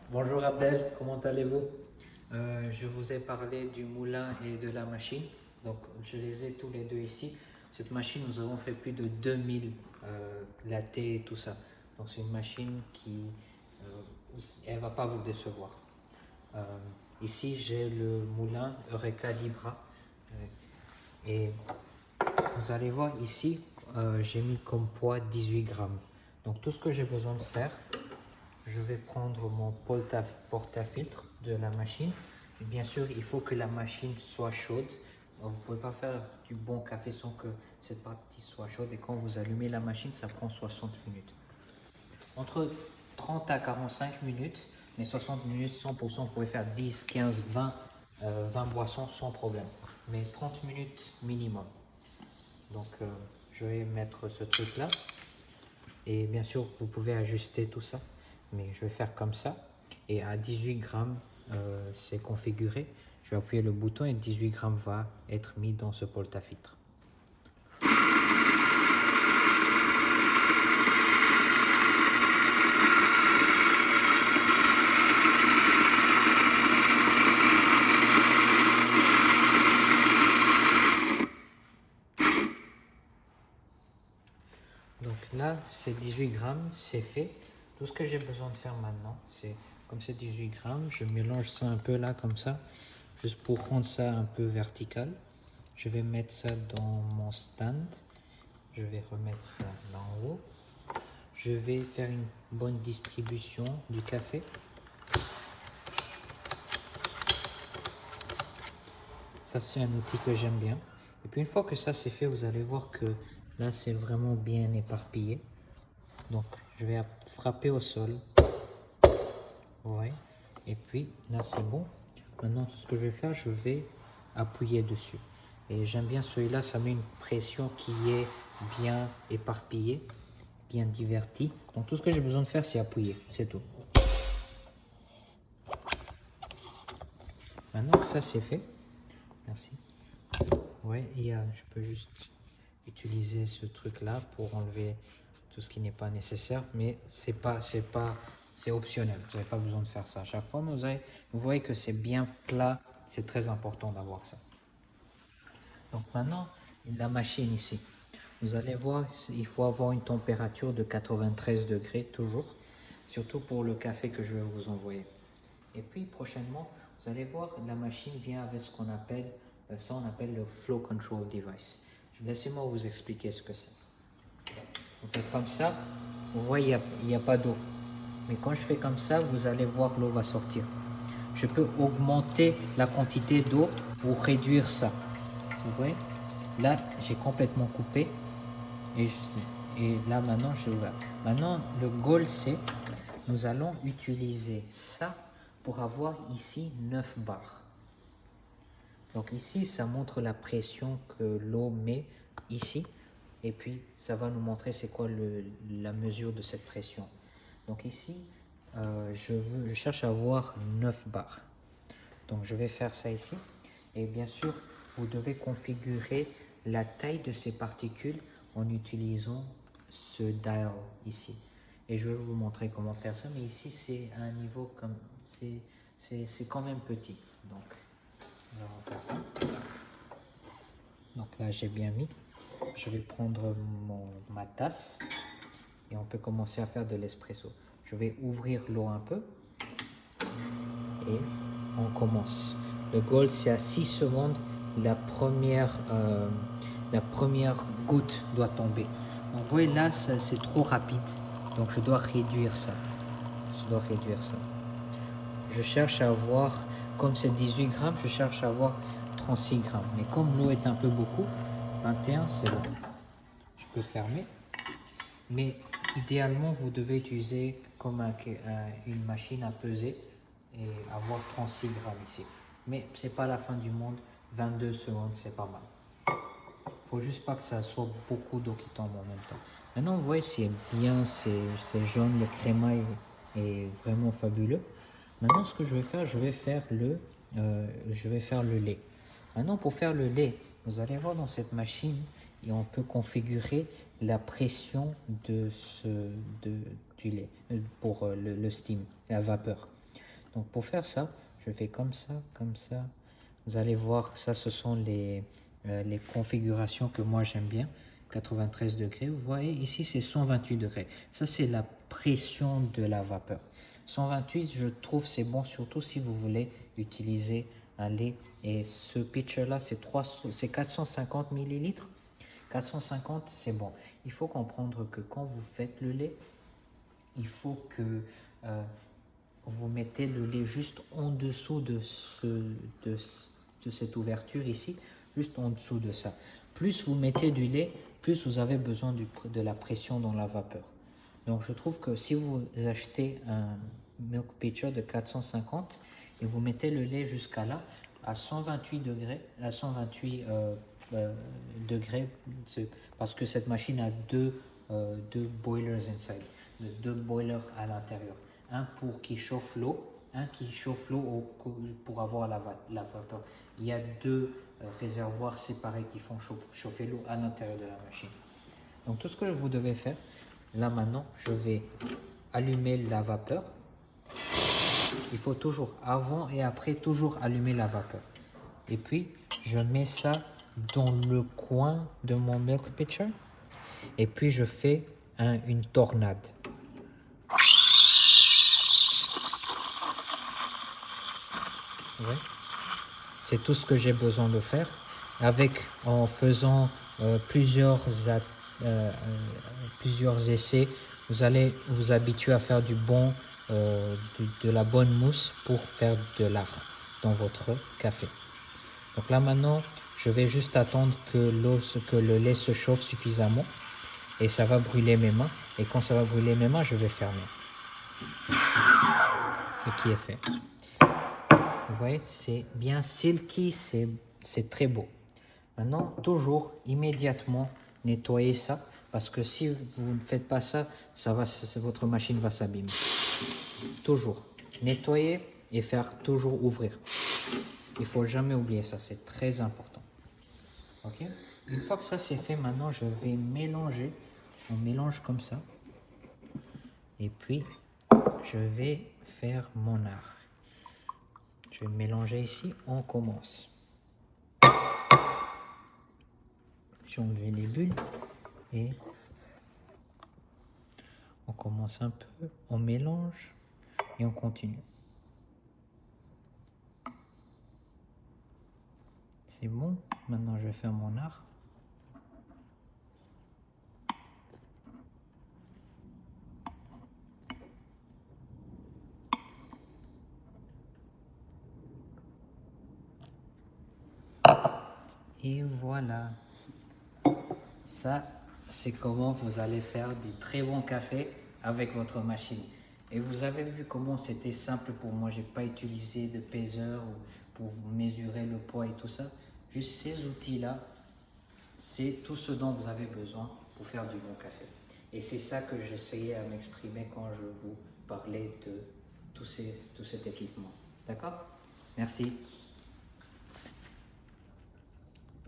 Bonjour Abdel, comment allez-vous? Je vous ai parlé du moulin et de la machine. Donc, je les ai tous les deux ici. Cette machine, nous avons fait plus de 2000 latte et tout ça. Donc, c'est une machine qui, elle va pas vous décevoir. Euh, Ici, j'ai le moulin Eureka Libra. Et vous allez voir ici, j'ai mis comme poids 18 grammes. Donc, tout ce que j'ai besoin de faire, je vais prendre mon porte-à-filtre de la machine. Et bien sûr, il faut que la machine soit chaude. Vous ne pouvez pas faire du bon café sans que cette partie soit chaude. Et quand vous allumez la machine, ça prend 60 minutes. Entre 30 à 45 minutes, mais 60 minutes, 100%, vous pouvez faire 10, 15, 20, 20 boissons sans problème. Mais 30 minutes minimum. Donc, je vais mettre ce truc-là. Et bien sûr, vous pouvez ajuster tout ça. Mais je vais faire comme ça. Et à 18 grammes, c'est configuré. Je vais appuyer le bouton et 18 grammes va être mis dans ce porte-à-filtre. Donc là, c'est 18 grammes, c'est fait. Tout ce que j'ai besoin de faire maintenant, c'est comme c'est 18 grammes, je mélange ça un peu là comme ça, juste pour rendre ça un peu vertical. Je vais mettre ça dans mon stand. Je vais remettre ça là en haut. Je vais faire une bonne distribution du café. Ça, c'est un outil que j'aime bien. Et puis une fois que ça c'est fait, vous allez voir que là, c'est vraiment bien éparpillé. Donc, je vais frapper au sol. Ouais. Et puis, là, c'est bon. Maintenant, tout ce que je vais faire, je vais appuyer dessus. Et j'aime bien celui-là, ça met une pression qui est bien éparpillée, bien divertie. Donc, tout ce que j'ai besoin de faire, c'est appuyer. C'est tout. Maintenant que ça, c'est fait. Merci. Ouais, je peux juste utiliser ce truc-là pour enlever tout ce qui n'est pas nécessaire, mais c'est optionnel. Vous n'avez pas besoin de faire ça à chaque fois. Mais vous voyez que c'est bien plat. C'est très important d'avoir ça. Donc maintenant, la machine ici. Vous allez voir, il faut avoir une température de 93 degrés toujours, surtout pour le café que je vais vous envoyer. Et puis prochainement, vous allez voir, la machine vient avec ce qu'on appelle, ça on appelle le Flow Control Device. Laissez-moi vous expliquer ce que c'est. Vous faites comme ça, vous voyez, il n'y a pas d'eau. Mais quand je fais comme ça, vous allez voir l'eau va sortir. Je peux augmenter la quantité d'eau ou réduire ça. Vous voyez? Là, j'ai complètement coupé. Et là, maintenant, j'ai ouvert. Maintenant, le goal, c'est nous allons utiliser ça pour avoir ici 9 bars. Donc ici, ça montre la pression que l'eau met ici. Et puis, ça va nous montrer c'est quoi la mesure de cette pression. Donc ici, je cherche à avoir 9 bars. Donc je vais faire ça ici. Et bien sûr, vous devez configurer la taille de ces particules en utilisant ce dial ici. Et je vais vous montrer comment faire ça. Mais ici, c'est un niveau comme... C'est quand même petit. Donc, on va faire ça. Donc là, j'ai bien mis. Je vais prendre ma tasse et on peut commencer à faire de l'espresso. Je vais ouvrir l'eau un peu et on commence. Le goal, c'est à 6 secondes, la première goutte doit tomber. Donc, vous voyez là, c'est trop rapide. Donc, je dois réduire ça. Je cherche à avoir, comme c'est 18 grammes, je cherche à avoir 36 grammes. Mais comme l'eau est un peu beaucoup, 21, c'est bon. Je peux fermer. Mais idéalement, vous devez utiliser comme une machine à peser et avoir 36 grammes ici. Mais c'est pas la fin du monde. 22 secondes, c'est pas mal. Faut juste pas que ça soit beaucoup d'eau qui tombe en même temps. Maintenant, vous voyez, c'est bien, c'est jaune, le créma est vraiment fabuleux. Maintenant, ce que je vais faire, je vais faire le lait. Maintenant, pour faire le lait, vous allez voir dans cette machine, et on peut configurer la pression du lait pour le steam, la vapeur. Donc pour faire ça, je fais comme ça, comme ça. Vous allez voir, ça ce sont les configurations que moi j'aime bien. 93 degrés, vous voyez ici c'est 128 degrés. Ça c'est la pression de la vapeur. 128, je trouve c'est bon, surtout si vous voulez utiliser un lait. Et ce pitcher là c'est 450 millilitres. 450 c'est bon. Il faut comprendre que quand vous faites le lait, il faut que vous mettez le lait juste en dessous de cette ouverture ici, juste en dessous de ça. Plus vous mettez du lait, plus vous avez besoin de la pression dans la vapeur. Donc je trouve que si vous achetez un milk pitcher de 450 et vous mettez le lait jusqu'à là, à 128 degrés, degrés, parce que cette machine a deux boilers inside, deux boilers à l'intérieur. Un pour qui chauffe l'eau, un qui chauffe l'eau pour avoir la vapeur. Il y a deux réservoirs séparés qui font chauffer l'eau à l'intérieur de la machine. Donc tout ce que vous devez faire, là maintenant, je vais allumer la vapeur. Il faut toujours, avant et après, toujours allumer la vapeur. Et puis, je mets ça dans le coin de mon milk pitcher. Et puis, je fais une tornade. Ouais. C'est tout ce que j'ai besoin de faire. En faisant plusieurs essais, vous allez vous habituer à faire de la bonne mousse pour faire de l'art dans votre café. Donc là maintenant, je vais juste attendre que le lait se chauffe suffisamment et ça va brûler mes mains. Et quand ça va brûler mes mains, je vais fermer. Ce qui est fait. Vous voyez, c'est bien silky, c'est très beau. Maintenant, toujours, immédiatement, nettoyer ça, parce que si vous ne faites pas ça, votre machine va s'abîmer. Toujours, nettoyer et faire toujours ouvrir. Il ne faut jamais oublier ça, c'est très important. Ok? Une fois que ça c'est fait, maintenant, je vais mélanger. On mélange comme ça. Et puis, je vais faire mon art. Je vais mélanger ici, on commence. J'ai enlevé les bulles et on commence un peu, on mélange et on continue. C'est bon, maintenant je vais faire mon art. Et voilà. Ça, c'est comment vous allez faire du très bon café avec votre machine. Et vous avez vu comment c'était simple pour moi. Je n'ai pas utilisé de peseur pour mesurer le poids et tout ça. Juste ces outils-là, c'est tout ce dont vous avez besoin pour faire du bon café. Et c'est ça que j'essayais à m'exprimer quand je vous parlais de tout cet équipement. D'accord? Merci.